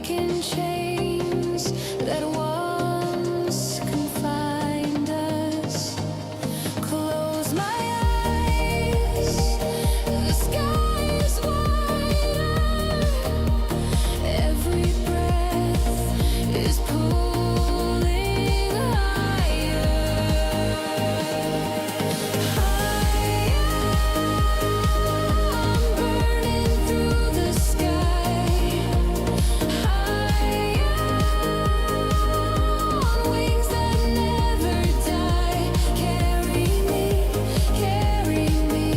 broken chains that once confined us. Close my eyes, the sky is wider. Every breath is pulling higher. I'm burning through the sky. On wings that never die. Carry me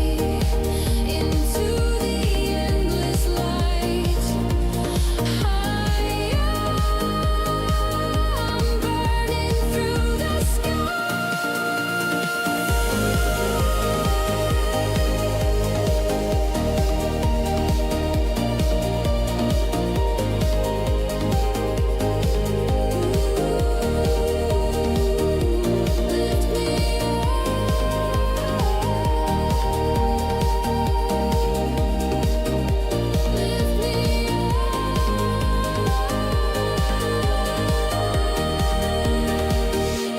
into the endless light. I'm burning through the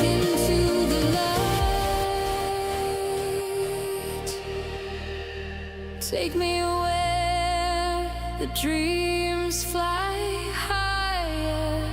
into the light. Take me where the dreams fly higher.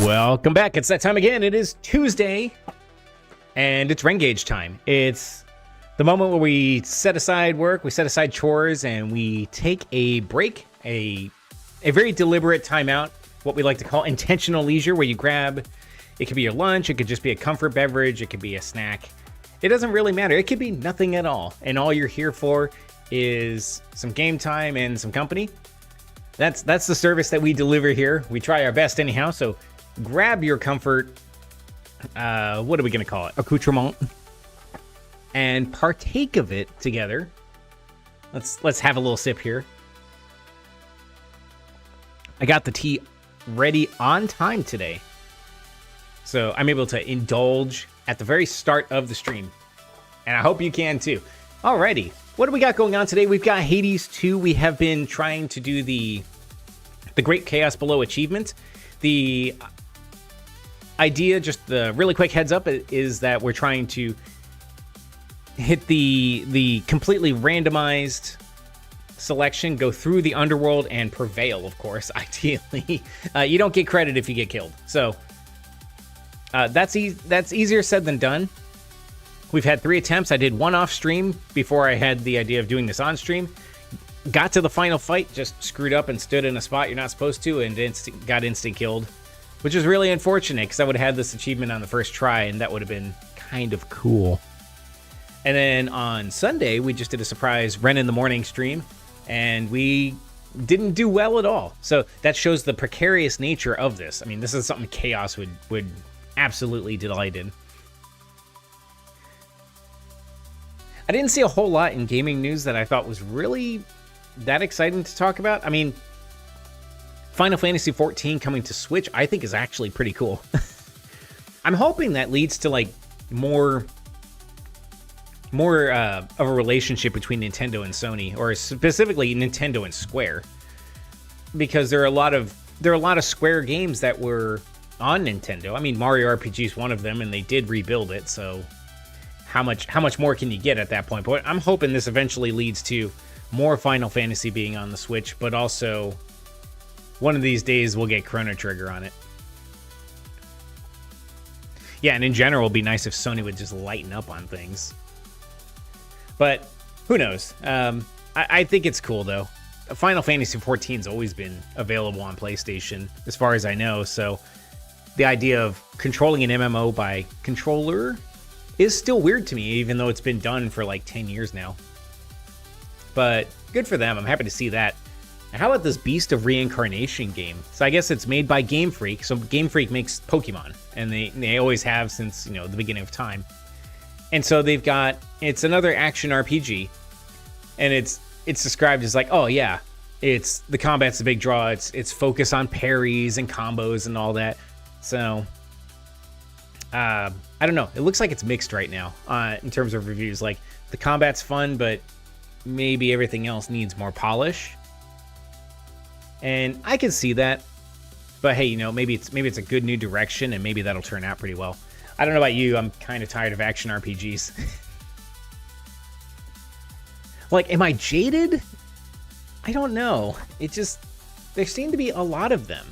Welcome back. It's that time again. It is Tuesday, and it's Rengage time. It's the moment where we set aside work, we set aside chores, and we take a break, a very deliberate timeout, what we like to call intentional leisure, where you grab, it could be your lunch, it could just be a comfort beverage, it could be a snack. It doesn't really matter. It could be nothing at all, and all you're here for is some game time and some company. That's the service that we deliver here. We try our best anyhow, so grab your comfort, what are we going to call it? Accoutrement. And partake of it together. Let's have a little sip here. I got the tea ready on time today. So I'm able to indulge at the very start of the stream. And I hope you can too. Alrighty, what do we got going on today? We've got Hades 2. We have been trying to do the Great Chaos Below achievement. The idea, just the really quick heads up, is that we're trying to hit the completely randomized selection, go through the underworld and prevail, of course, ideally. You don't get credit if you get killed. So that's easier said than done. We've had 3 attempts. I did one off stream before I had the idea of doing this on stream. Got to the final fight, just screwed up and stood in a spot you're not supposed to, and got instant killed, which is really unfortunate because I would have had this achievement on the first try, and that would have been kind of cool. And then on Sunday, we just did a surprise Ren in the Morning stream, and we didn't do well at all. So that shows the precarious nature of this. I mean, this is something Chaos would absolutely delight in. I didn't see a whole lot in gaming news that I thought was really that exciting to talk about. I mean, Final Fantasy XIV coming to Switch, I think is actually pretty cool. I'm hoping that leads to like more of a relationship between Nintendo and Sony, or specifically Nintendo and Square, because there are a lot of Square games that were on Nintendo. I mean, Mario RPG is one of them, and they did rebuild it. So how much more can you get at that point? But I'm hoping this eventually leads to more Final Fantasy being on the Switch, but also one of these days we'll get Chrono Trigger on it. Yeah, and in general, it'd be nice if Sony would just lighten up on things. But who knows? I think it's cool, though. Final Fantasy XIV's always been available on PlayStation, as far as I know. So the idea of controlling an MMO by controller is still weird to me, even though it's been done for like 10 years now. But good for them. I'm happy to see that. And how about this Beast of Reincarnation game? So I guess it's made by Game Freak. So Game Freak makes Pokemon, and they always have since, the beginning of time. And so they've got, it's another action RPG, and it's described as like, oh yeah, it's the combat's the big draw. It's focus on parries and combos and all that. So I don't know. It looks like it's mixed right now in terms of reviews. Like the combat's fun, but maybe everything else needs more polish. And I can see that. But hey, you know, maybe it's a good new direction, and maybe that'll turn out pretty well. I don't know about you. I'm kind of tired of action RPGs. Like, am I jaded? I don't know. It just, there seem to be a lot of them.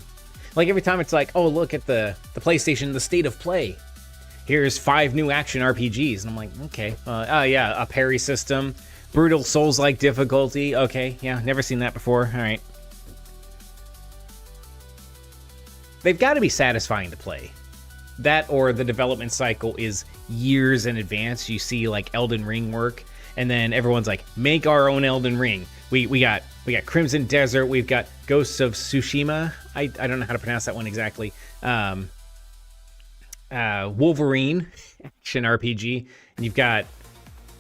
Like every time it's like, oh, look at the PlayStation, the state of play. Here's 5 new action RPGs. And I'm like, okay. Yeah, a parry system. Brutal Souls-like difficulty. Okay, yeah, never seen that before. All right. They've got to be satisfying to play. That or the development cycle is years in advance. You see like Elden Ring work, and then everyone's like, make our own Elden Ring. We got Crimson Desert. We've got Ghosts of Tsushima. I don't know how to pronounce that one exactly. Wolverine action RPG, and you've got,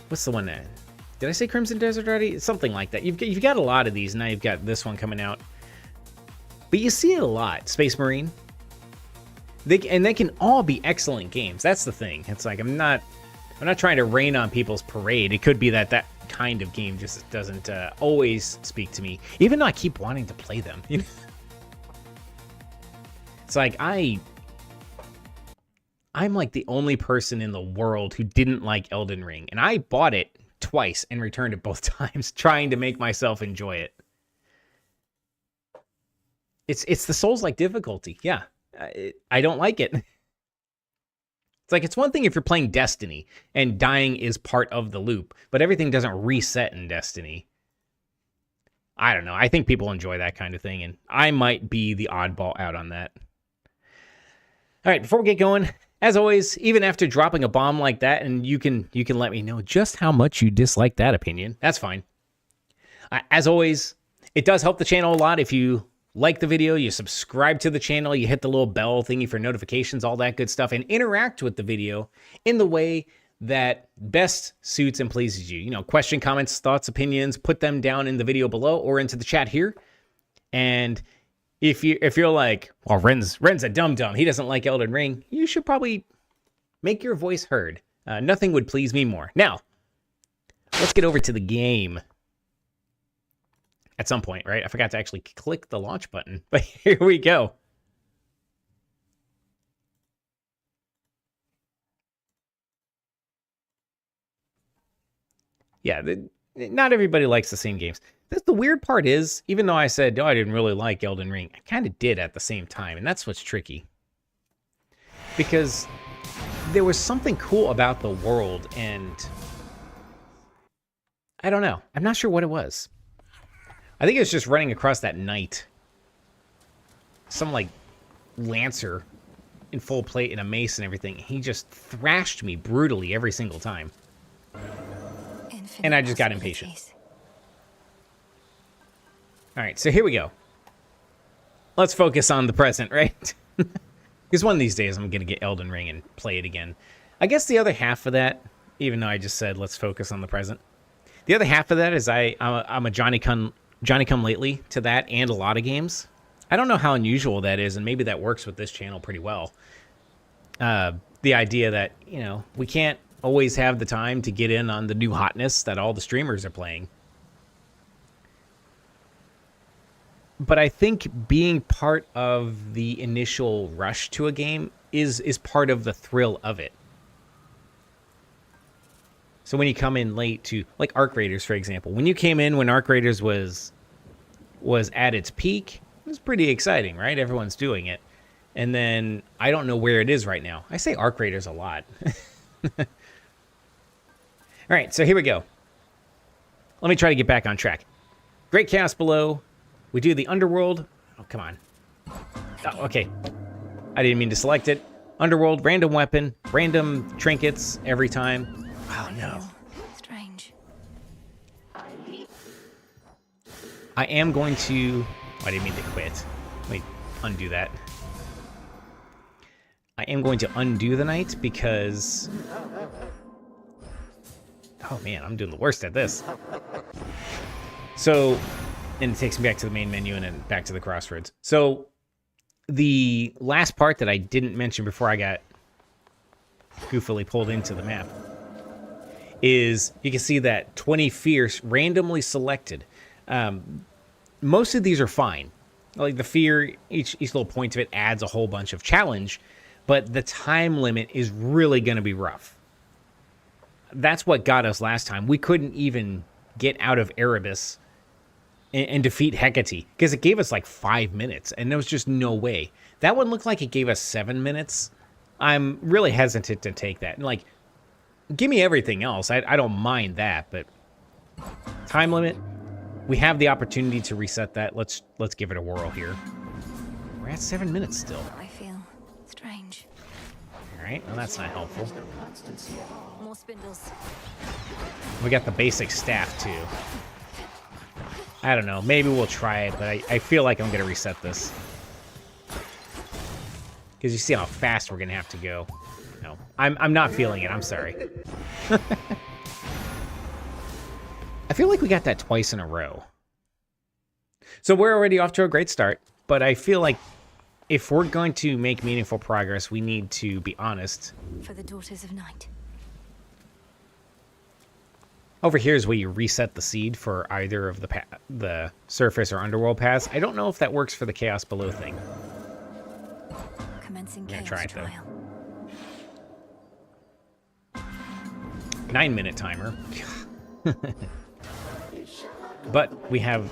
what's the one that, did I say Crimson Desert already? Something like that. You've got a lot of these. Now you've got this one coming out, but you see it a lot. Space Marine. They can all be excellent games. That's the thing. It's like I'm not trying to rain on people's parade. It could be that kind of game just doesn't always speak to me, even though I keep wanting to play them. You know? It's like I'm like the only person in the world who didn't like Elden Ring, and I bought it twice and returned it both times, trying to make myself enjoy it. It's the Souls-like difficulty. Yeah, I don't like it. It's like, it's one thing if you're playing Destiny and dying is part of the loop, but everything doesn't reset in Destiny. I don't know. I think people enjoy that kind of thing, and I might be the oddball out on that. All right, before we get going, as always, even after dropping a bomb like that, and you can let me know just how much you dislike that opinion. That's fine. As always, it does help the channel a lot if you like the video, you subscribe to the channel, you hit the little bell thingy for notifications, all that good stuff, and interact with the video in the way that best suits and pleases you. You know, question, comments, thoughts, opinions, put them down in the video below or into the chat here. And if you're like, well, Ren's a dum-dum, he doesn't like Elden Ring, you should probably make your voice heard. Nothing would please me more. Now, let's get over to the game. At some point, right? I forgot to actually click the launch button, but here we go. Yeah, not everybody likes the same games. The weird part is, even though I said, oh, I didn't really like Elden Ring, I kind of did at the same time, and that's what's tricky. Because there was something cool about the world, and I don't know. I'm not sure what it was. I think it was just running across that knight. Some, like, lancer in full plate and a mace and everything. He just thrashed me brutally every single time. And I just got impatient. Alright, so here we go. Let's focus on the present, right? Because one of these days I'm going to get Elden Ring and play it again. I guess the other half of that, even though I just said let's focus on the present, the other half of that is I'm a Johnny Come Lately to that and a lot of games. I don't know how unusual that is, and maybe that works with this channel pretty well. The idea that, you know, we can't always have the time to get in on the new hotness that all the streamers are playing. But I think being part of the initial rush to a game is part of the thrill of it. So when you come in late to, like Arc Raiders, for example, when you came in when Arc Raiders was at its peak, it was pretty exciting, right? Everyone's doing it. And then I don't know where it is right now. I say Arc Raiders a lot. All right, so here we go. Let me try to get back on track. Great Chaos below. We do the Underworld. Oh, come on. Oh, okay. I didn't mean to select it. Underworld, random weapon, random trinkets every time. Oh, no. Strange. I am going to... I didn't mean to quit. Let me undo that. I am going to undo the knight because Oh man, I'm doing the worst at this. So, and it takes me back to the main menu and then back to the crossroads. So, the last part that I didn't mention before I got goofily pulled into the map is you can see that 20 fierce randomly selected. Most of these are fine. Like the fear, each little point of it adds a whole bunch of challenge, but the time limit is really going to be rough. That's what got us last time. We couldn't even get out of Erebus and defeat Hecate because it gave us like 5 minutes, and there was just no way. That one looked like it gave us 7 minutes. I'm really hesitant to take that. And like, give me everything else. I don't mind that, but time limit. We have the opportunity to reset that. Let's give it a whirl here. We're at 7 minutes still. I feel strange. All right, well that's not helpful. More spindles. We got the basic staff too. I don't know. Maybe we'll try it, but I feel like I'm gonna reset this because you see how fast we're gonna have to go. No, I'm not feeling it. I'm sorry. I feel like we got that twice in a row. So we're already off to a great start, but I feel like if we're going to make meaningful progress, we need to be honest. For the daughters of night. Over here is where you reset the seed for either of the surface or underworld paths. I don't know if that works for the Chaos Below thing. Commencing Yeah, chaos try it, though. trial. 9-minute timer. But we have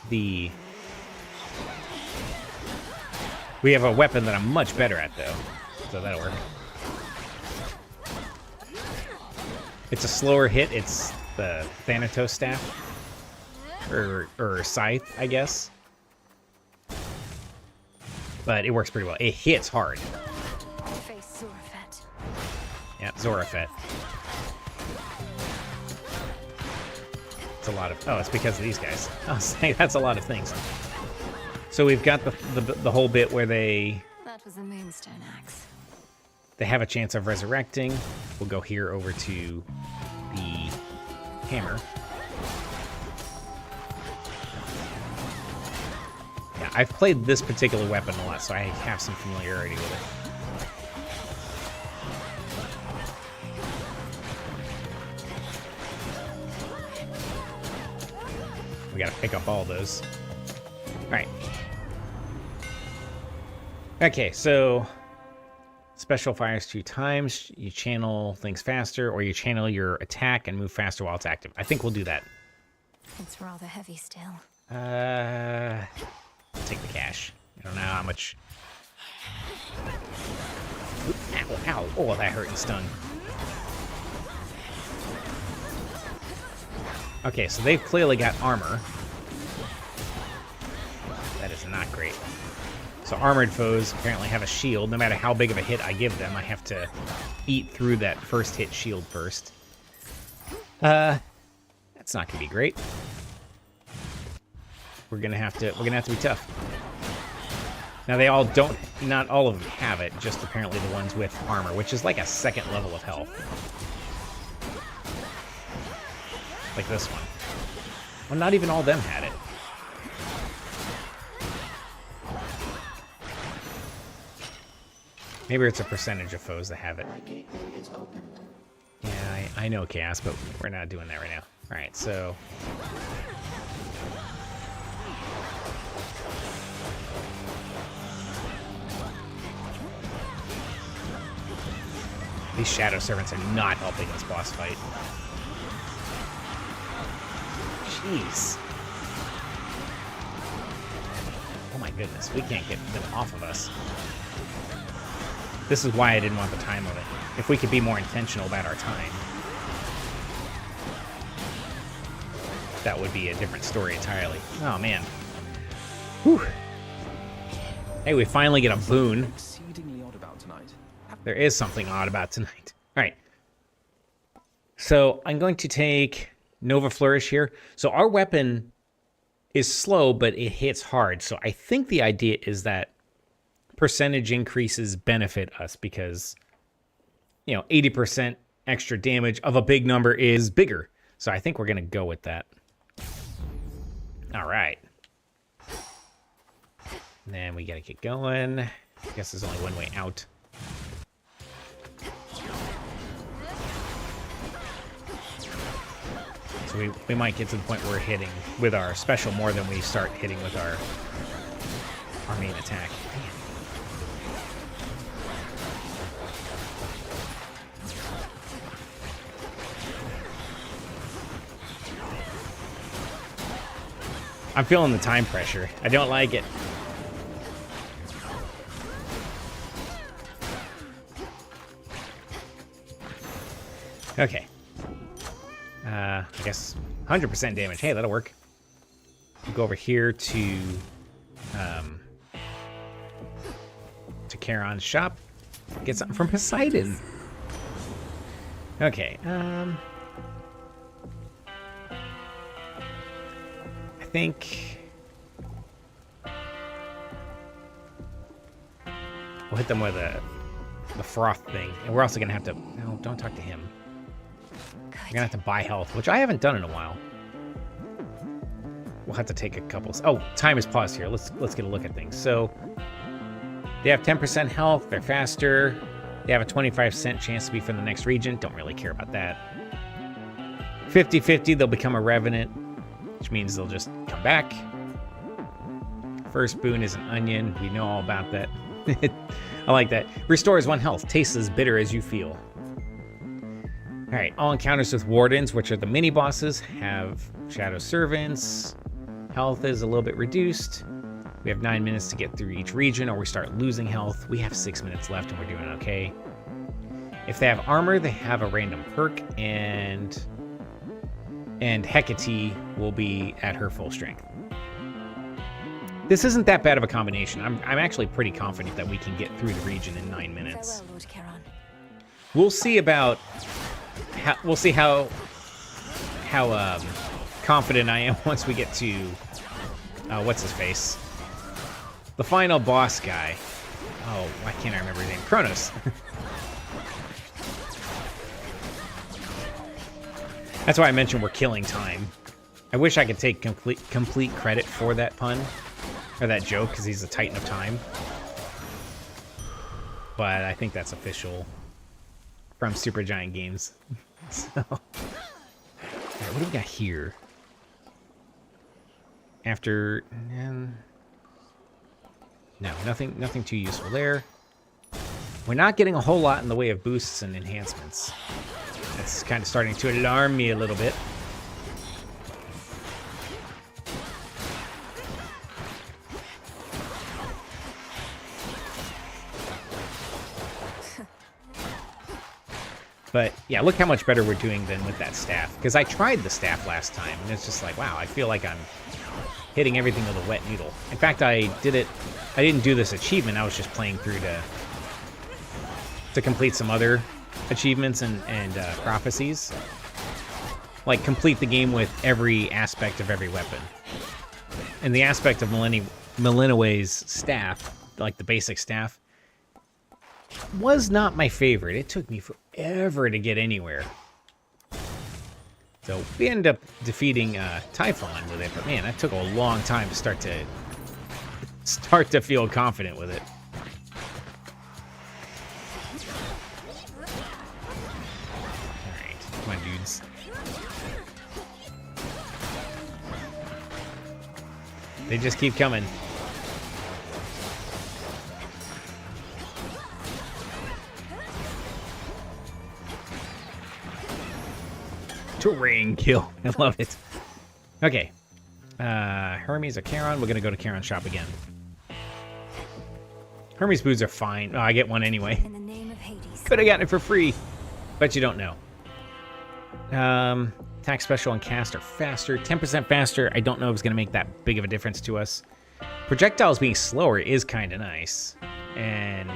we have a weapon that I'm much better at, though. So that'll work. It's a slower hit. It's the Thanatos staff. Or scythe, I guess. But it works pretty well. It hits hard. Face Zorafet. Yeah, Zorafet. It's a lot of... Oh, it's because of these guys. I was saying that's a lot of things. So we've got the whole bit where they That was a moonstone axe. have a chance of resurrecting. We'll go here over to the hammer. Yeah, I've played this particular weapon a lot, so I have some familiarity with it. We gotta pick up all those. Alright. Okay, so special fires 2 times. You channel things faster, or you channel your attack and move faster while it's active. I think we'll do that. It's rather heavy still. Take the cash. I don't know how much. Oop, ow, ow. Oh, that hurt and stung. Okay, so they've clearly got armor. That is not great. So armored foes apparently have a shield. No matter how big of a hit I give them, I have to eat through that first hit shield first. That's not gonna be great. We're gonna have to be tough. Now they all don't, not all of them have it, just apparently the ones with armor, which is like a second level of health. Like this one. Well, not even all of them had it. Maybe it's a percentage of foes that have it. Yeah, I know, Chaos, but we're not doing that right now. Alright, so... These Shadow Servants are not helping this boss fight. Jeez. Oh my goodness, we can't get them off of us. This is why I didn't want the time limit. If we could be more intentional about our time, that would be a different story entirely. Oh man. Whew. Hey, we finally get a boon. Exceedingly odd about tonight. There is something odd about tonight. All right. So I'm going to take Nova Flourish here. So our weapon is slow, but it hits hard. So I think the idea is that percentage increases benefit us because, you know, 80% extra damage of a big number is bigger. So I think we're going to go with that. All right. And then we got to get going. I guess there's only one way out. So we might get to the point where we're hitting with our special more than we start hitting with our main attack. I'm feeling the time pressure. I don't like it. Okay. I guess 100% damage. Hey, that'll work. We'll go over here to Charon's shop. Get something from Poseidon. Okay. I think we'll hit them with the froth thing, and we're also gonna have to. No, don't talk to him. We're gonna have to buy health, which I haven't done in a while. We'll have to take a couple. Oh, time is paused here. Let's get a look at things. So they have 10% health. They're faster. They have a 25% chance to be from the next region. Don't really care about that. 50-50. They'll become a revenant, which means they'll just come back. First boon is an onion. We know all about that. I like that. Restores 1 health. Tastes as bitter as you feel. All right. All encounters with wardens, which are the mini bosses, have shadow servants. Health is a little bit reduced. We have 9 minutes to get through each region, or we start losing health. We have 6 minutes left, and we're doing okay. If they have armor, they have a random perk, and Hecate will be at her full strength. This isn't that bad of a combination. I'm actually pretty confident that we can get through the region in 9 minutes. Farewell, Lord Charon. We'll see about how confident I am once we get to what's his face, the final boss guy. Oh, why can't I remember his name? Kronos. That's why I mentioned we're killing time. I wish I could take complete credit for that pun or that joke, because he's the Titan of Time. But I think that's official from Supergiant Games. So, all right, what do we got here? After, no, nothing too useful there. We're not getting a whole lot in the way of boosts and enhancements. That's kind of starting to alarm me a little bit. But yeah, look how much better we're doing than with that staff. Because I tried the staff last time, and it's just like, wow, I feel like I'm hitting everything with a wet noodle. In fact, I didn't do this achievement. I was just playing through to complete some other achievements and prophecies. Like, complete the game with every aspect of every weapon. And the aspect of Melinoe's staff, like the basic staff, was not my favorite. It took me forever to get anywhere. So we ended up defeating Typhon with it, but man, that took a long time to start to feel confident with it. All right, come on, dudes. They just keep coming. Terrain kill. I love it. Okay. Hermes or Charon? We're going to go to Charon's shop again. Hermes boots are fine. Oh, I get one anyway. In the name of Hades. Could have gotten it for free. But you don't know. Attack special and cast are faster. 10% faster. I don't know if it's going to make that big of a difference to us. Projectiles being slower is kind of nice. And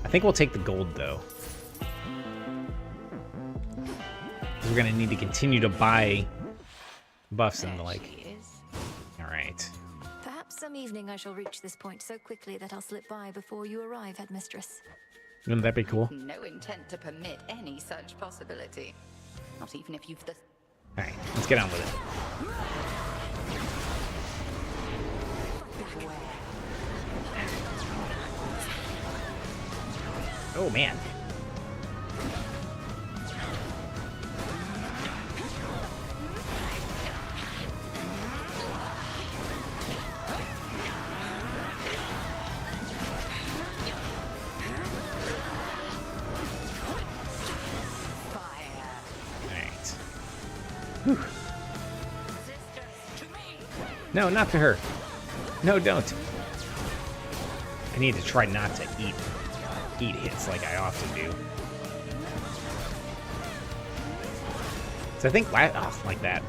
I think we'll take the gold, though. We're going to need to continue to buy buffs and the like. All right. Perhaps some evening I shall reach this point so quickly that I'll slip by before you arrive, headmistress. Wouldn't that be cool? No intent to permit any such possibility. Not even if you've the... Alright, let's get on with it. Oh, man. No, not to her. No, don't. I need to try not to eat hits like I often do. So I think like that.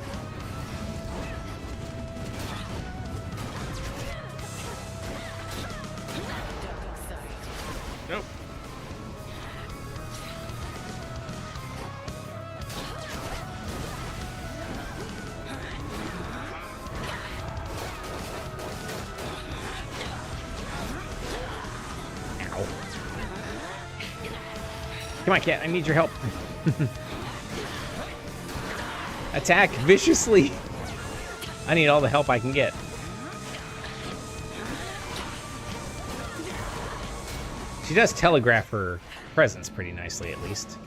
Nope. Come on, cat. I need your help. Attack viciously. I need all the help I can get. She does telegraph her presence pretty nicely, at least.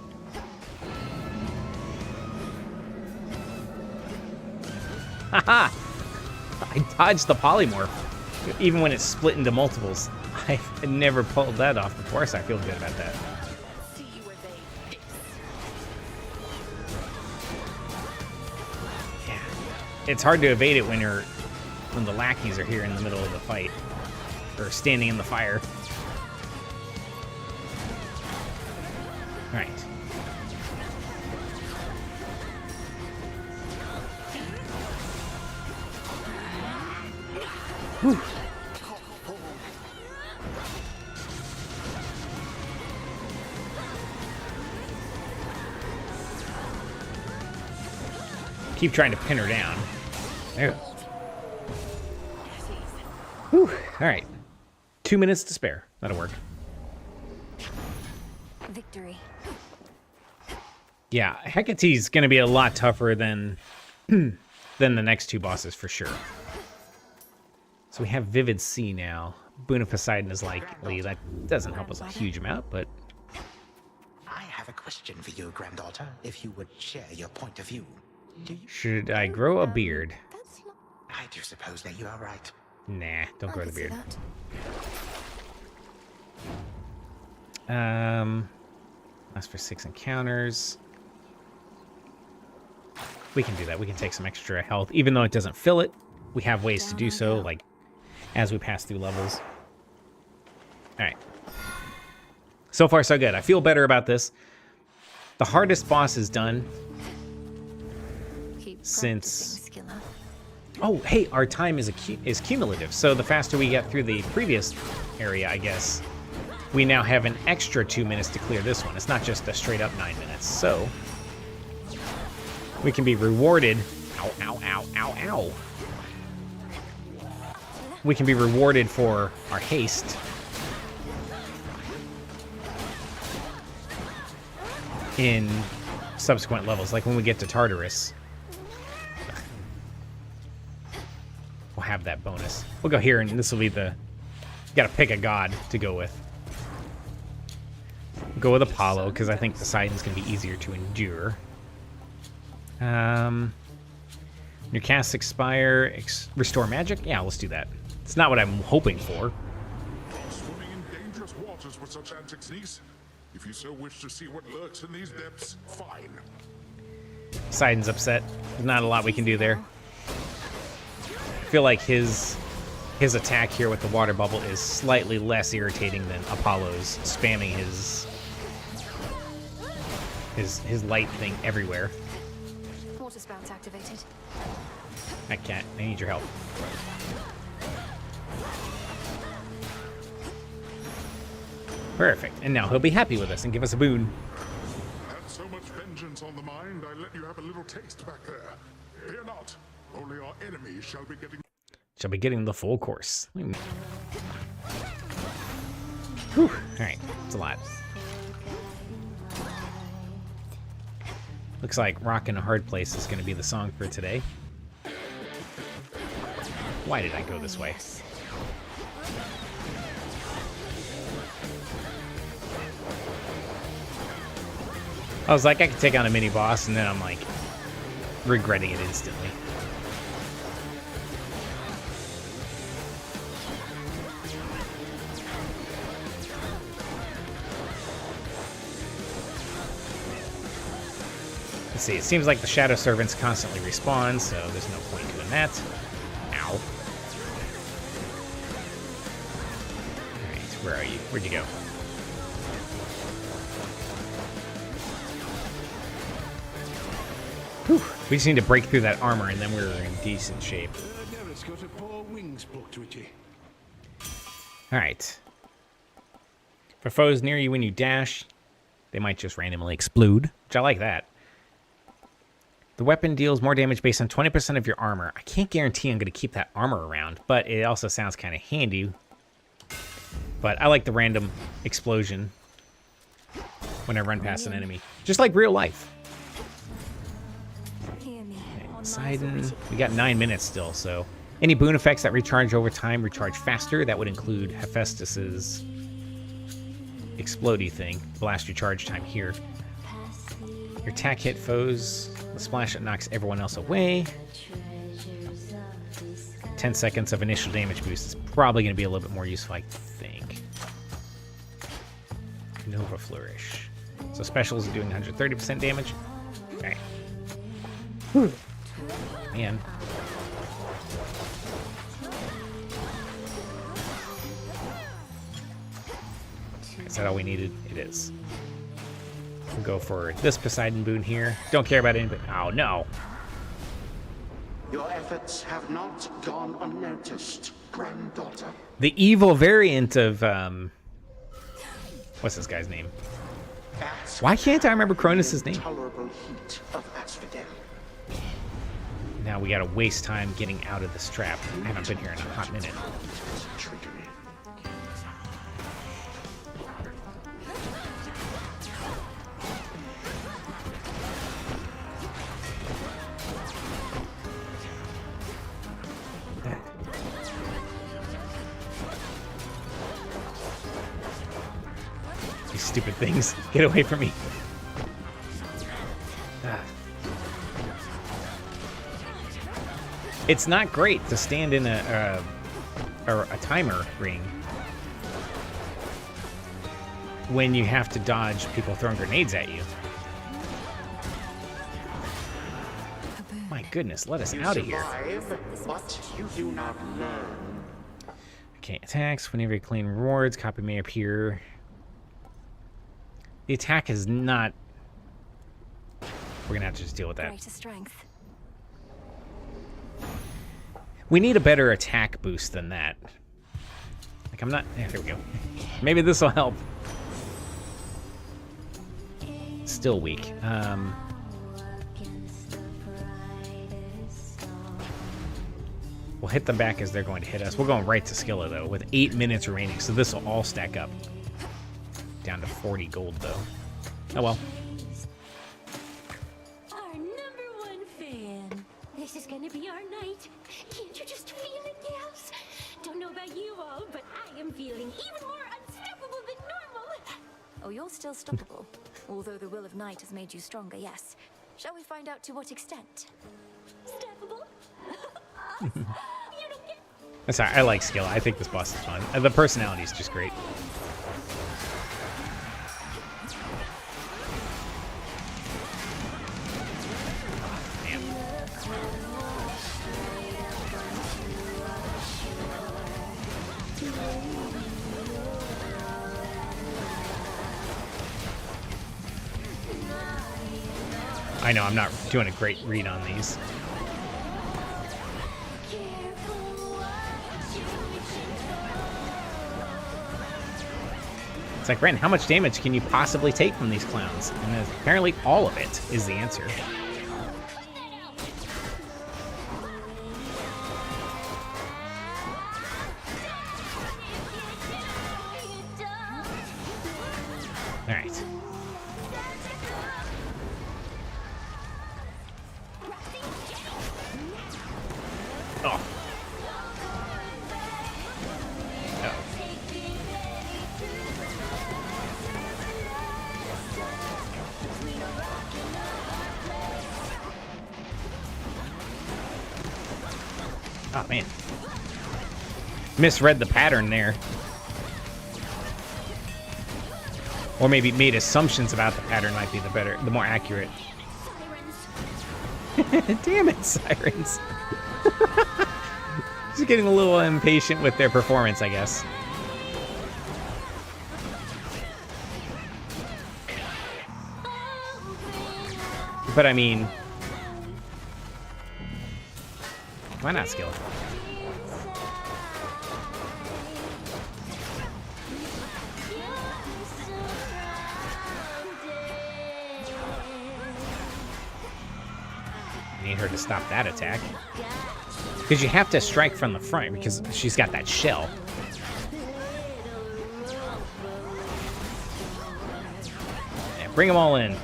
Haha! I dodged the polymorph, even when it's split into multiples. I've never pulled that off before, so I feel good about that. It's hard to evade it when the lackeys are here in the middle of the fight, or standing in the fire. All right. Whew. Keep trying to pin her down. There. Whew. All right. 2 minutes to spare. That'll work. Victory. Yeah, Hecate's going to be a lot tougher than the next two bosses for sure. So we have Vivid Sea now. Boon of Poseidon is likely. That doesn't help us a huge amount, but... I have a question for you, granddaughter, if you would share your point of view. Should I grow a beard? I do suppose that you are right. Nah, don't grow the beard. That's for 6 encounters. We can do that. We can take some extra health. Even though it doesn't fill it, we have ways to do so, like as we pass through levels. Alright. So far, so good. I feel better about this. The hardest boss is done. Since... Oh, hey, our time is cumulative. So the faster we get through the previous area, I guess, we now have an extra 2 minutes to clear this one. It's not just a straight up 9 minutes. So we can be rewarded. Ow, ow, ow, ow, ow. We can be rewarded for our haste. In subsequent levels, like when we get to Tartarus. We'll have that bonus. We'll go here, and this will be the... Gotta pick a god to go with. Go with Apollo, because I think Poseidon's gonna be easier to endure. Your casts expire, restore magic? Yeah, let's do that. It's not what I'm hoping for. Swimming in dangerous waters with such antics, niece. If you so wish to see what lurks in these depths, fine. Poseidon's upset. There's not a lot we can do there. I feel like his attack here with the water bubble is slightly less irritating than Apollo's spamming his light thing everywhere. Water spouts activated. I can't. I need your help. Perfect. And now he'll be happy with us and give us a boon. Had so much vengeance on the mind, I let you have a little taste back there. Fear not. Only our enemies shall be getting the full course. Whew. All right. It's a lot. Looks like Rock in a Hard Place is going to be the song for today. Why did I go this way? I was like, I could take on a mini boss, and then I'm like, regretting it instantly. Let's see, it seems like the Shadow Servants constantly respawn, so there's no point doing that. Ow. Alright, where are you? Where'd you go? Whew. We just need to break through that armor, and then we're in decent shape. Alright. For foes near you when you dash, they might just randomly explode, which I like that. The weapon deals more damage based on 20% of your armor. I can't guarantee I'm going to keep that armor around, but it also sounds kind of handy. But I like the random explosion when I run past an enemy. Just like real life. Poseidon. We got 9 minutes still, so any boon effects that recharge over time recharge faster. That would include Hephaestus's explodey thing. Blast your charge time here. Your attack hit foes. The splash that knocks everyone else away. 10 seconds of initial damage boost is probably going to be a little bit more useful, I think. Nova Flourish. So specials are doing 130% damage. Okay. Man. Is that all we needed? It is. We'll go for this Poseidon boon here. Don't care about anybody. Oh, no. Your efforts have not gone unnoticed, granddaughter. The evil variant of, what's this guy's name? Why can't I remember Cronus' name? Intolerable heat of Asphodel. Now we gotta waste time getting out of this trap. I haven't been here in a hot minute. Trickery. These stupid things. Get away from me. Ah. It's not great to stand in a timer ring when you have to dodge people throwing grenades at you. My goodness, let us out of here. Survive, but you do not learn. Okay, attacks. Whenever you claim rewards, copy may appear. The attack is not... We're gonna have to just deal with that. Greater strength. We need a better attack boost than that. Like, I'm not... There we go. Maybe this will help. Still weak. We'll hit them back as they're going to hit us. We're going right to Skilla, though, with 8 minutes remaining, so this will all stack up. Down to 40 gold, though. Oh, well. Our #1 fan. This is gonna be our night. Can't you just feel it, gals? Don't know about you all, but I am feeling even more unstoppable than normal. Oh, you're still stoppable. Although the will of night has made you stronger, yes. Shall we find out to what extent? Stoppable? You don't get... I'm sorry, I like Skilla. I think this boss is fun. The personality is just great. I know, I'm not doing a great read on these. It's like, Ren, how much damage can you possibly take from these clowns? And apparently all of it is the answer. Alright. Oh. Oh, man. Misread the pattern there. Or maybe made assumptions about the pattern might be the more accurate. Damn it, sirens. Just getting a little impatient with their performance, I guess. But I mean, why not skill? Need her to stop that attack. Because you have to strike from the front because she's got that shell. Yeah, bring them all in.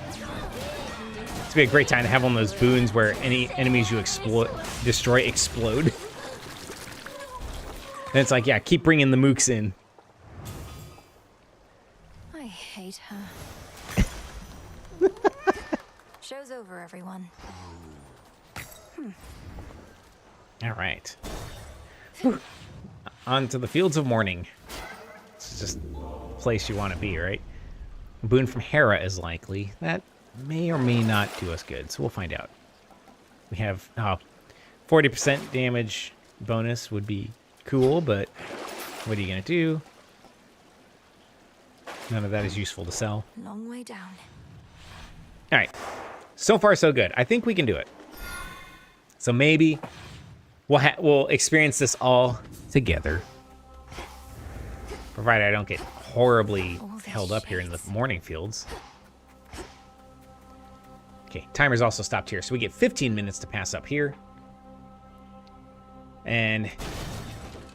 It's be a great time to have one of those boons where any enemies you destroy explode. And it's like, yeah, keep bringing the mooks in. I hate her. Show's over, everyone. All right. On to the fields of mourning. It's just a place you want to be, right? A boon from Hera is likely. That may or may not do us good, so we'll find out. We have 40% damage bonus would be cool, but what are you going to do? None of that is useful to sell. Long way down. All right. So far, so good. I think we can do it. So maybe we'll experience this all together. Provided I don't get horribly held up here in the morning fields. Okay, timer's also stopped here. So we get 15 minutes to pass up here. And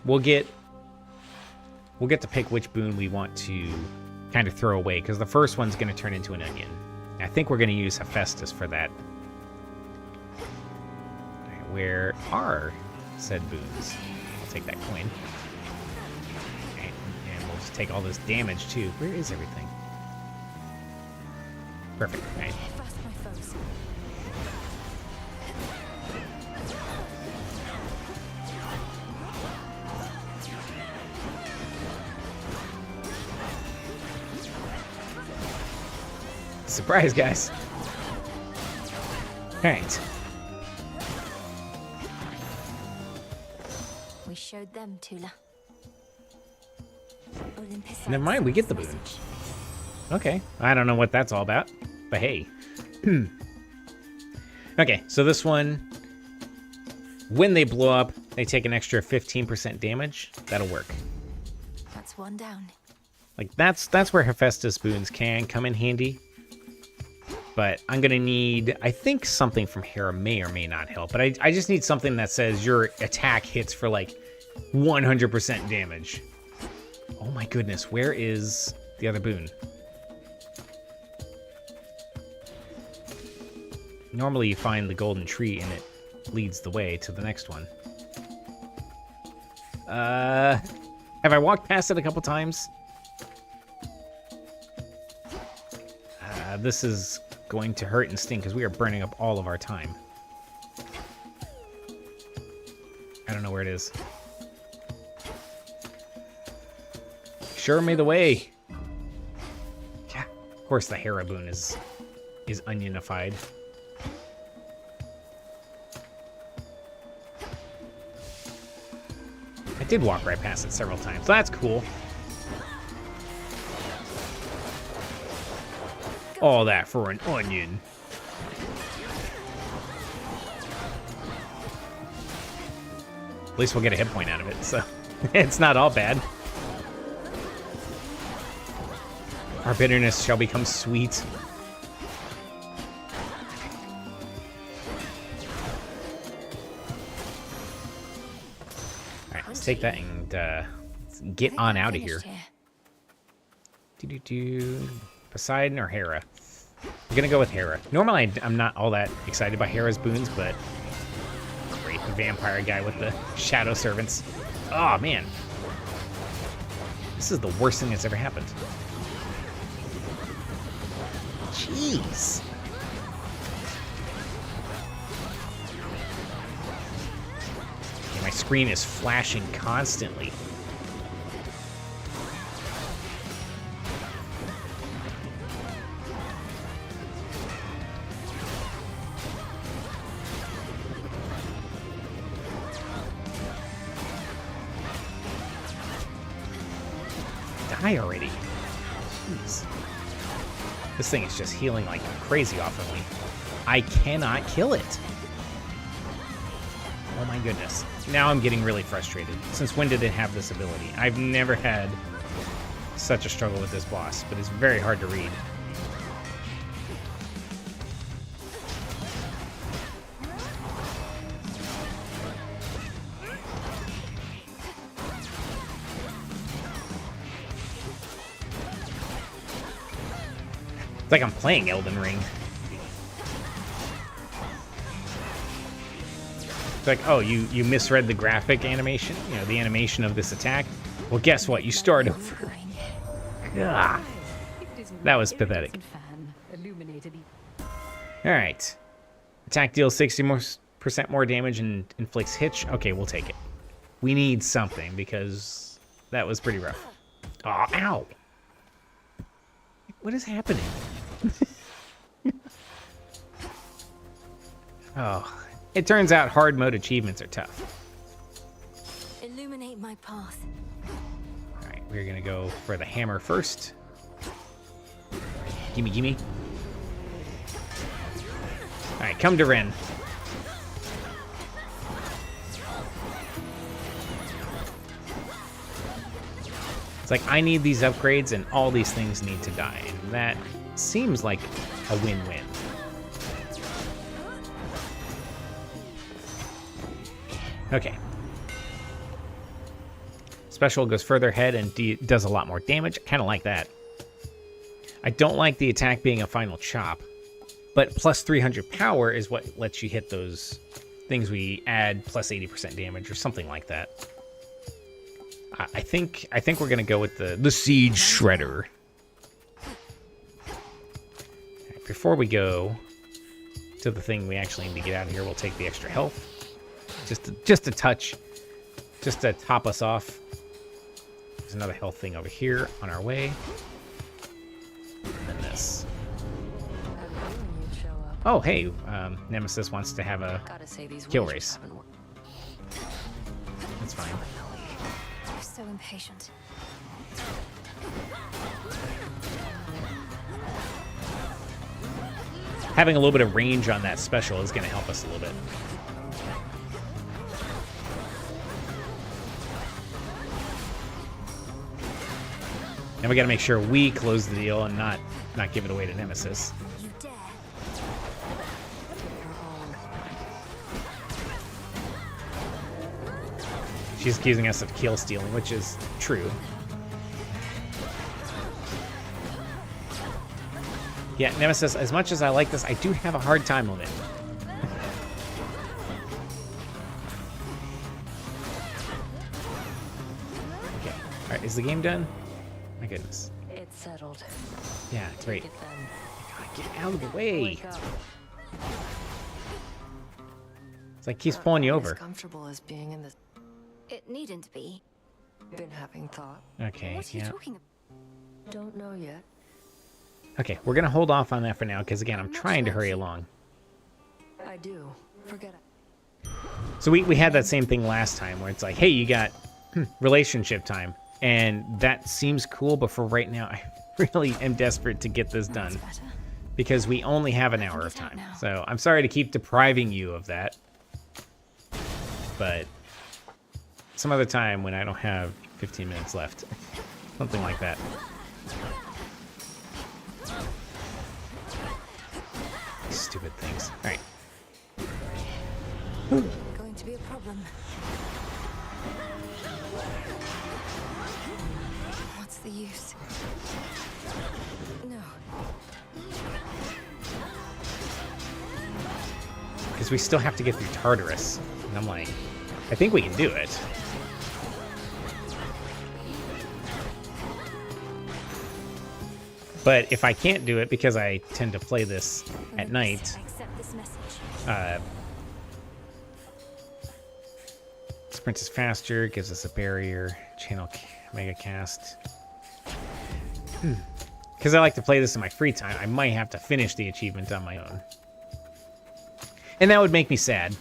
we'll get to pick which boon we want to kind of throw away, because the first one's going to turn into an onion. I think we're going to use Hephaestus for that. Where are said boons? I'll take that coin. And we'll just take all this damage too. Where is everything? Perfect. All right. Surprise, guys. All right. We showed them, Tula. Never mind, we get the boon. Okay, I don't know what that's all about, but hey. Okay, so this one, when they blow up, they take an extra 15% damage. That'll work. That's one down. Like, that's where Hephaestus boons can come in handy. But I'm going to need, I think something from Hera may or may not help. But I just need something that says your attack hits for like 100% damage. Oh my goodness, where is the other boon? Normally you find the golden tree and it leads the way to the next one. Have I walked past it a couple times? This is going to hurt and sting because we are burning up all of our time. I don't know where it is. Show me the way. Yeah, of course the Hera boon is onionified. I did walk right past it several times, so that's cool. All that for an onion. At least we'll get a hit point out of it, so it's not all bad. Our bitterness shall become sweet. Alright, let's take that and let's get on out of here. Poseidon or Hera? I'm gonna go with Hera. Normally, I'm not all that excited by Hera's boons, but great. the vampire guy with the shadow servants. Oh, man. This is the worst thing that's ever happened. Jeez. Okay, my screen is flashing constantly. Die already. Jeez. This thing is just healing like crazy off of me. I cannot kill it. Oh my goodness. Now I'm getting really frustrated. Since when did it have this ability? I've never had such a struggle with this boss, but it's very hard to read. It's like I'm playing Elden Ring. It's like, oh, you misread the graphic animation, you know, the animation of this attack. Well, guess what? You start over. Ah, that was pathetic. All right. Attack deals 60% more damage and inflicts hit. Okay, we'll take it. We need something because that was pretty rough. Oh, ow. What is happening? Oh, it turns out hard mode achievements are tough. Illuminate my path. All right, we're gonna go for the hammer first. Gimme, gimme. All right, come to Ren. It's like, I need these upgrades and all these things need to die. And that seems like a win-win. Okay. Special goes further ahead and does a lot more damage. I kind of like that. I don't like the attack being a final chop, but plus 300 power is what lets you hit those things we add plus 80% damage or something like that. I think we're gonna go with the Siege Shredder. Right, before we go to the thing we actually need to get out of here, we'll take the extra health. Just a touch, just to top us off. There's another health thing over here on our way. And this. Oh, hey, Nemesis wants to have a kill race. That's fine. You're so impatient. Having a little bit of range on that special is going to help us a little bit. And we got to make sure we close the deal and not give it away to Nemesis. You dare. She's accusing us of kill stealing, which is true. Yeah, Nemesis, as much as I like this, I do have a hard time with it. Okay, alright, is the game done? My goodness. It's settled. Yeah, it's great. Take it then. God, get out of the way. Wake up. It's like keeps pulling you As over. comfortable as being in this. It needn't be. Been having thought. Okay, What are you yeah. talking about? Don't know yet. Okay, we're gonna hold off on that for now, because again, I'm trying to hurry along. I do. Forget it. So we had that same thing last time, where it's like, hey, you got relationship time. And that seems cool, but for right now, I really am desperate to get this done. That's better. Because we only have an hour of time. So I'm sorry to keep depriving you of that. But some other time when I don't have 15 minutes left. Something like that. Stupid things. Alright. Going to be a problem. What's the use? No. Because we still have to get through Tartarus. And I'm like, I think we can do it. But if I can't do it, because I tend to play this at night, sprint is faster, gives us a barrier, channel mega cast. Because I like to play this in my free time, I might have to finish the achievement on my own. And that would make me sad.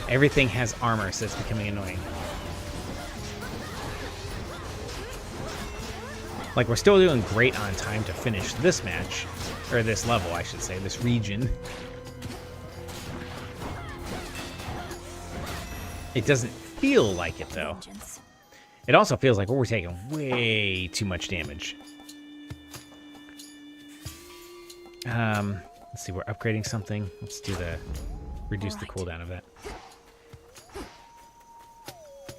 Everything has armor, so it's becoming annoying. Like, we're still doing great on time to finish this match. Or this level, I should say, this region. It doesn't feel like it, though. It also feels like we're taking way too much damage. Let's see, we're upgrading something. Let's do the... reduce the cooldown of that.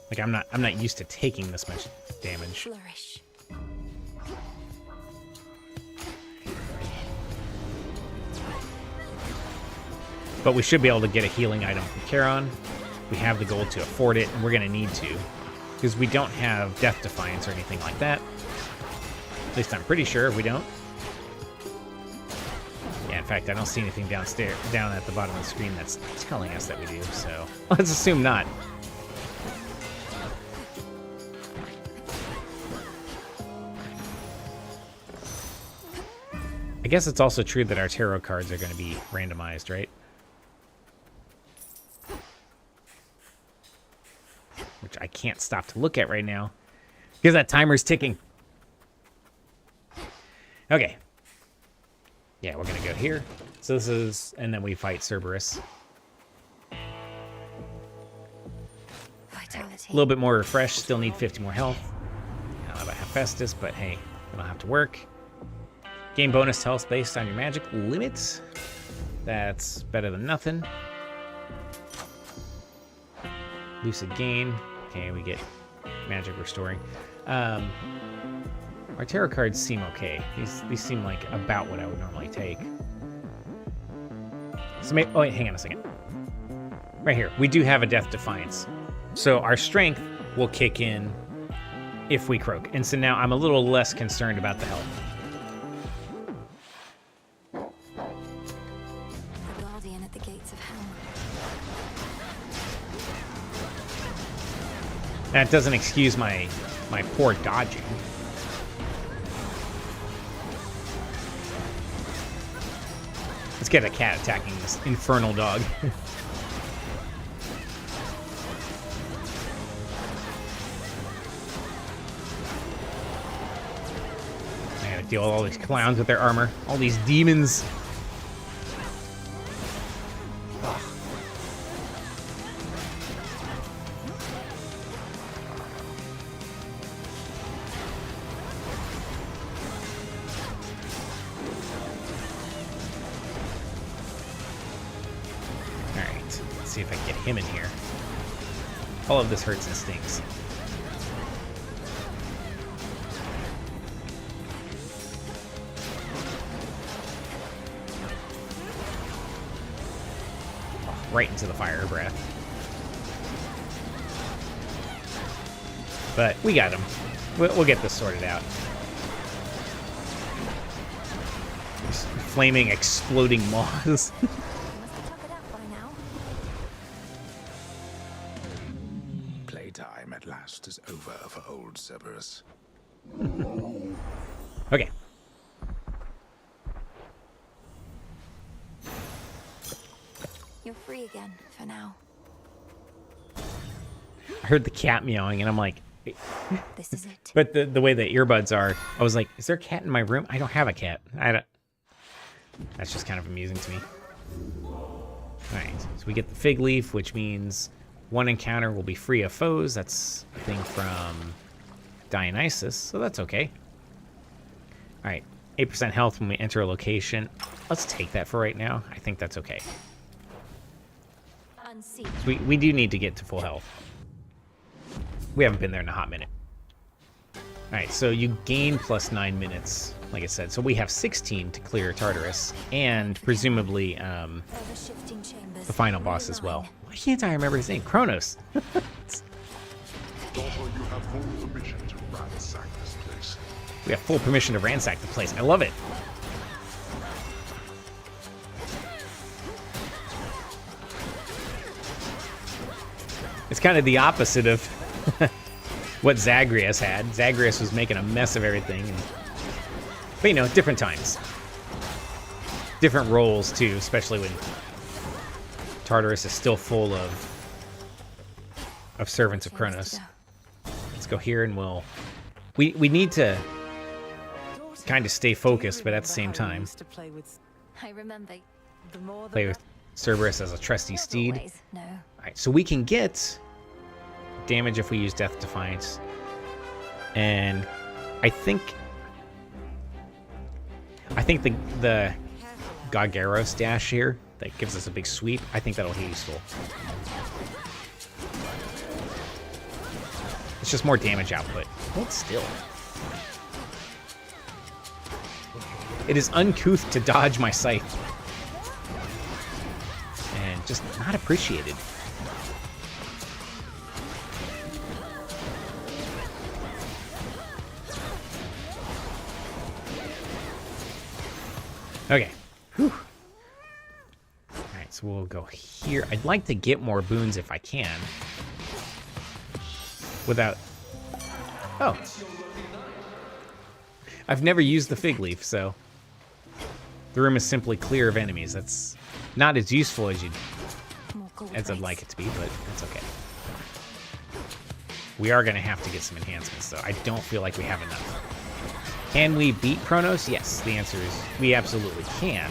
Like, I'm not used to taking this much damage. Flourish. But we should be able to get a healing item from Charon. We have the gold to afford it, and we're going to need to. Because we don't have Death Defiance or anything like that. At least I'm pretty sure we don't. Yeah, in fact, I don't see anything down at the bottom of the screen that's telling us that we do, so let's assume not. I guess it's also true that our tarot cards are going to be randomized, right? Which I can't stop to look at right now because that timer's ticking. Okay. Yeah, we're going to go here. So this is... and then we fight Cerberus. Vitality. A little bit more refreshed. Still need 50 more health. I don't know about Hephaestus, but hey, we don't have to work. Gain bonus health based on your magic limits. That's better than nothing. Lucid gain. Okay, we get magic restoring. Our tarot cards seem okay. These seem like about what I would normally take. So maybe, oh wait, hang on a second. Right here, we do have a Death Defiance. So our strength will kick in if we croak. And so now I'm a little less concerned about the health. The guardian at the gates of hell. That doesn't excuse my poor dodging. Let's get a cat attacking this infernal dog. I gotta deal with all these clowns with their armor. All these demons. Ugh. Alright, let's see if I can get him in here. All of this hurts and stings. Right into the fire breath. But we got him. We'll get this sorted out. These flaming, exploding moths. Must have toughed it out by now. Playtime at last is over for old Cerberus. Okay. You're free again for now. I heard the cat meowing, and I'm like... This is it. But the way the earbuds are, I was like, is there a cat in my room? I don't have a cat. That's just kind of amusing to me. Alright, so we get the fig leaf, which means one encounter will be free of foes. That's a thing from Dionysus, so that's okay. Alright, 8% health when we enter a location. Let's take that for right now. I think that's okay. Unseen. So we do need to get to full health. We haven't been there in a hot minute. Alright, so you gain plus 9 minutes like I said. So we have 16 to clear Tartarus, and presumably Ever-shifting chambers. the final boss as well. Why can't I remember his name? Kronos. Daughter, you have full permission to ransack this place. We have full permission to ransack the place. I love it. It's kind of the opposite of what Zagreus had. Zagreus was making a mess of everything. But, you know, different times. Different roles, too, especially when Tartarus is still full of servants of Kronos. Let's go here and we'll... We need to kind of stay focused, but at the same time, I remember. play with Cerberus as a trusty Not steed. always, no. Alright, so we can get damage if we use Death Defiance. And I think the Gargaros dash here that gives us a big sweep, I think that'll be useful. It's just more damage output. Hold still. It is uncouth to dodge my scythe. And just not appreciated. Okay. Whew. Alright, so we'll go here. I'd like to get more boons if I can. Without... Oh. I've never used the fig leaf, so... The room is simply clear of enemies. That's not as useful as I'd like it to be, but that's okay. We are going to have to get some enhancements, though. I don't feel like we have enough. Can we beat Kronos? Yes, the answer is we absolutely can.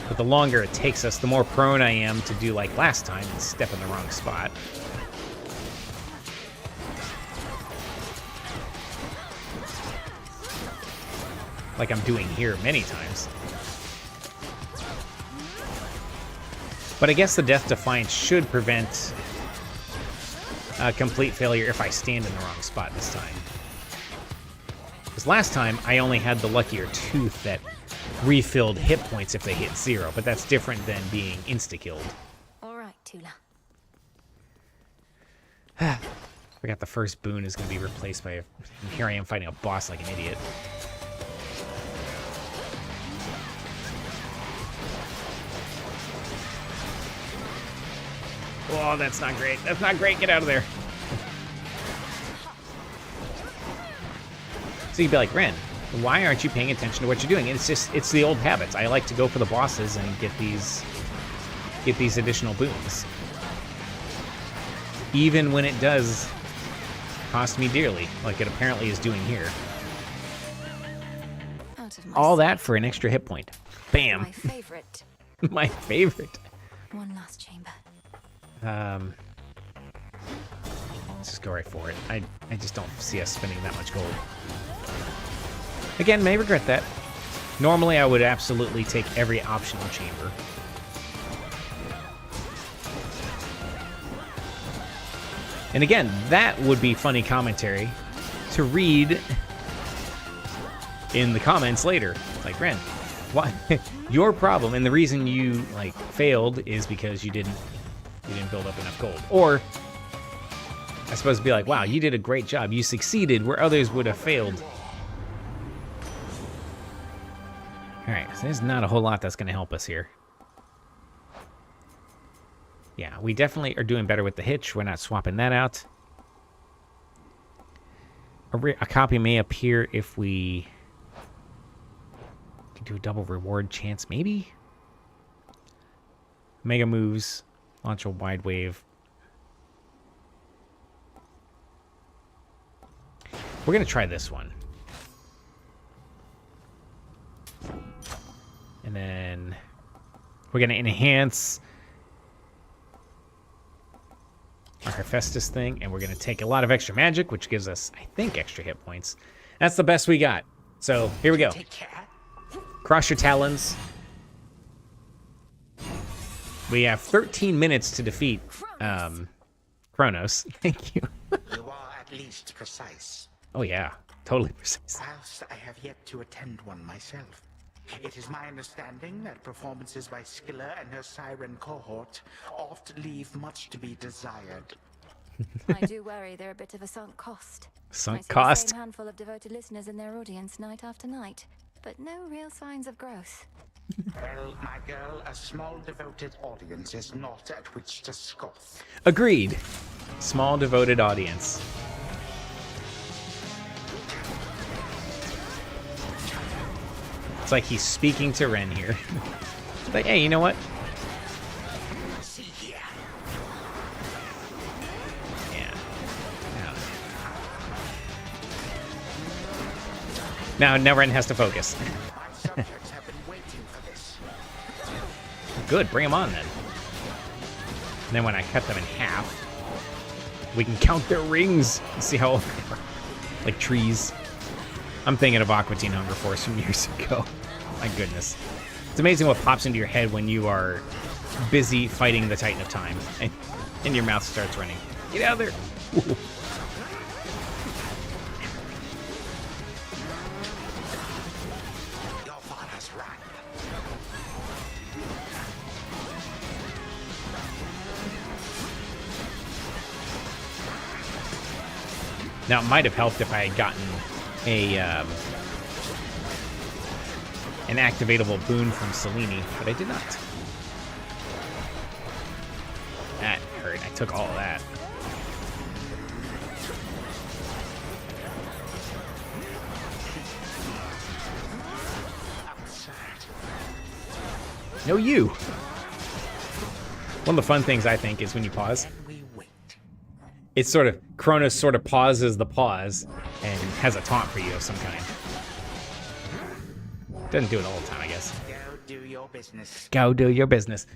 But the longer it takes us, the more prone I am to do like last time and step in the wrong spot. Like I'm doing here many times. But I guess the Death Defiance should prevent complete failure if I stand in the wrong spot this time. Because last time, I only had the luckier tooth that refilled hit points if they hit 0, but that's different than being insta-killed. All right, Tula. Forgot the first boon is going to be replaced by... Here I am fighting a boss like an idiot. Oh, that's not great. That's not great. Get out of there. So you'd be like, Ren, why aren't you paying attention to what you're doing? And it's the old habits. I like to go for the bosses and get these additional boons. Even when it does cost me dearly, like it apparently is doing here. All that for an extra hit point. Bam. My favorite. My favorite. One last chamber. Let's just go right for it. I just don't see us spending that much gold. Again, may regret that. Normally, I would absolutely take every optional chamber. And again, that would be funny commentary to read in the comments later. Like, Ren, why? Your problem and the reason you like failed is because you didn't build up enough gold. Or I suppose to be like, wow, you did a great job. You succeeded where others would have failed. All right, so there's not a whole lot that's going to help us here. Yeah, we definitely are doing better with the hitch. We're not swapping that out. A copy may appear if we can do a double reward chance, maybe? Mega moves, launch a wide wave. We're going to try this one. And then we're going to enhance our Hephaestus thing, and we're going to take a lot of extra magic, which gives us, I think, extra hit points. That's the best we got. So, here we go. Take care. Cross your talons. We have 13 minutes to defeat Kronos. Thank you. You are at least precise. Oh, yeah. Totally precise. Whilst I have yet to attend one myself, it is my understanding that performances by Skilla and her siren cohort oft leave much to be desired. I do worry they're a bit of a sunk cost. Sunk I see the cost. same handful of devoted listeners in their audience night after night, but no real signs of growth. Well, my girl, a small devoted audience is not at which to scoff. Agreed. Small devoted audience. It's like he's speaking to Ren here. But hey, you know what? See here. Yeah. Now Ren has to focus. My subjects have been waiting for this. Good, bring them on then. And then when I cut them in half, we can count their rings and see how old they are. Like trees. I'm thinking of Aqua Teen Hunger Force from years ago. My goodness. It's amazing what pops into your head when you are busy fighting the Titan of Time and your mouth starts running. Get out of there! Ooh. Your father's right. Now, it might have helped if I had gotten an activatable boon from Selene, but I did not. That hurt. I took all of that. No, you. One of the fun things I think is when you pause. We wait. It's sort of, Kronos sort of pauses the pause and has a taunt for you of some kind. Doesn't do it all the time, I guess. Go do your business. Go do your business.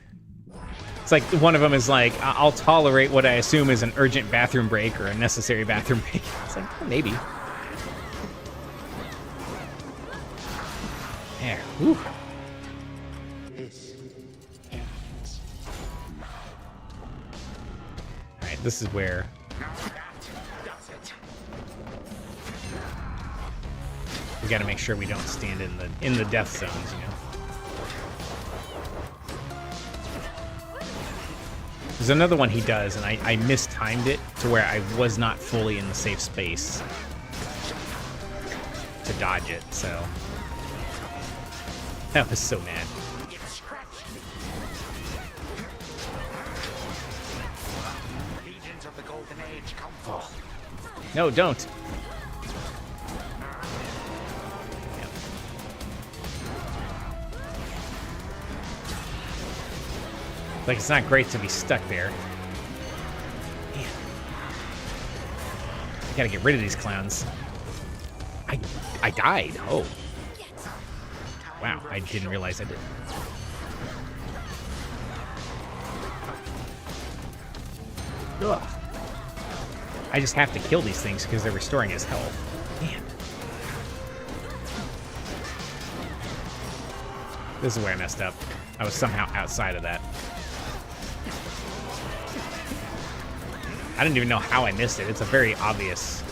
It's like one of them is like, I'll tolerate what I assume is an urgent bathroom break or a necessary bathroom break. It's like, oh, maybe. There. Whew. This All right, this is where does it. we got to make sure we don't stand in the death zones, you know. There's another one he does, and I mistimed it to where I was not fully in the safe space to dodge it, so that was so mad. Get scratched. Legions of the Golden Age come forth. No, don't. Yep. Like, it's not great to be stuck there. Man. I gotta get rid of these clowns. I died. Oh. Wow, I didn't realize I did. Ugh. I just have to kill these things because they're restoring his health. Man. This is where I messed up. I was somehow outside of that. I didn't even know how I missed it. It's a very obvious...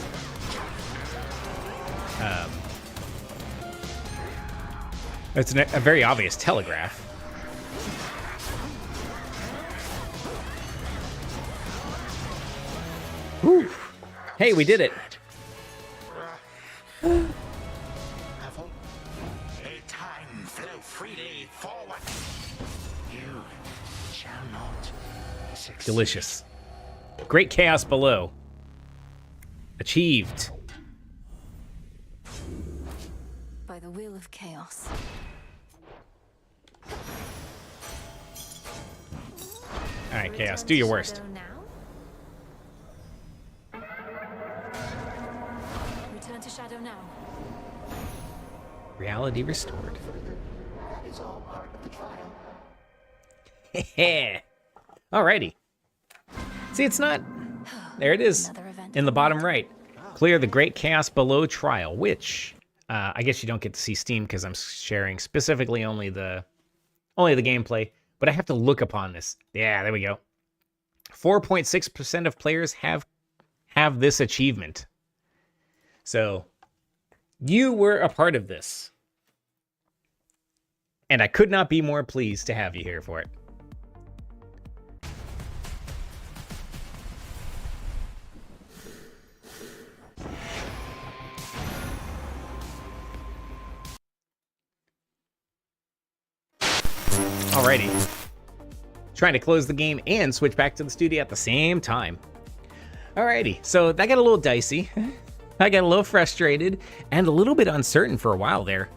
it's a very obvious telegraph. Whew. Hey, we did it. Level. A time flow freely forward. You shall not succeed. Delicious. Great chaos below. Achieved. By the will of chaos. All right, chaos, do your worst. Return to shadow now. Reality restored. It's all part of the trial. Heh. Alrighty. See, it's not. There it is. Another event. In the bottom right. Clear the Great Chaos Below trial, which I guess you don't get to see Steam because I'm sharing specifically only the gameplay. But I have to look upon this. Yeah, there we go. 4.6% of players have this achievement. So You were a part of this. And I could not be more pleased to have you here for it. Alrighty. Trying to close the game and switch back to the studio at the same time. Alrighty, so that got a little dicey. I got a little frustrated and a little bit uncertain for a while there.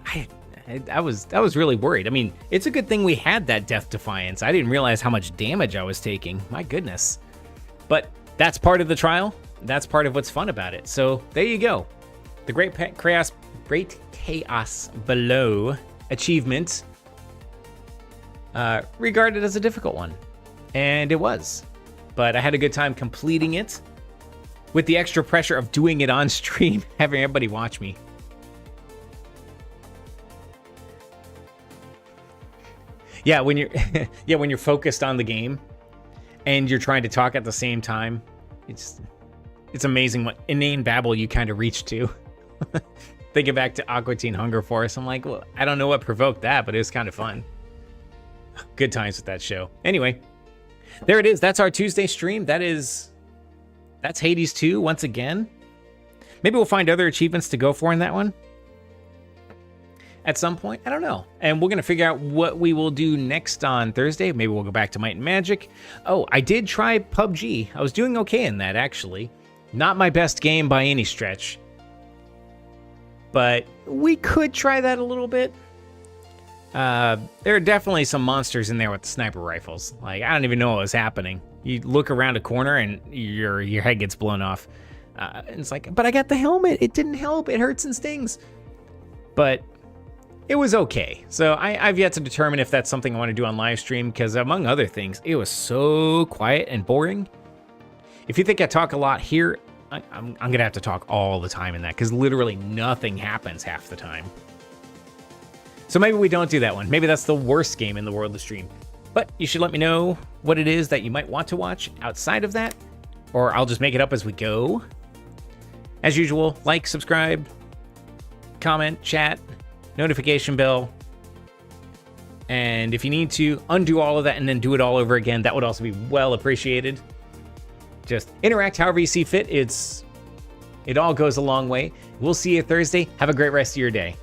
I was really worried. I mean, it's a good thing we had that Death Defiance. I didn't realize how much damage I was taking. My goodness. But that's part of the trial. That's part of what's fun about it. So there you go. The Great Chaos Below achievement, regarded as a difficult one. And it was. But I had a good time completing it with the extra pressure of doing it on stream, having everybody watch me. Yeah, when you're focused on the game and you're trying to talk at the same time, it's amazing what inane babble you kind of reach to. Thinking back to Aqua Teen Hunger Force, I'm like, well, I don't know what provoked that, but it was kind of fun. Good times with that show. Anyway, there it is. That's our Tuesday stream. That's Hades 2 once again. Maybe we'll find other achievements to go for in that one at some point. I don't know. And we're going to figure out what we will do next on Thursday. Maybe we'll go back to Might and Magic. Oh, I did try PUBG. I was doing okay in that, actually. Not my best game by any stretch. But we could try that a little bit. There are definitely some monsters in there with the sniper rifles. Like, I don't even know what was happening. You look around a corner and your head gets blown off. And it's like, but I got the helmet. It didn't help. It hurts and stings. But it was okay. So I've yet to determine if that's something I want to do on live stream, because among other things, it was so quiet and boring. If you think I talk a lot here, I'm going to have to talk all the time in that, because literally nothing happens half the time. So maybe we don't do that one. Maybe that's the worst game in the world to stream. But you should let me know what it is that you might want to watch outside of that, or I'll just make it up as we go. As usual, like, subscribe, comment, chat, notification bell. And if you need to undo all of that and then do it all over again, that would also be well appreciated. Just interact however you see fit. It all goes a long way. We'll see you Thursday. Have a great rest of your day.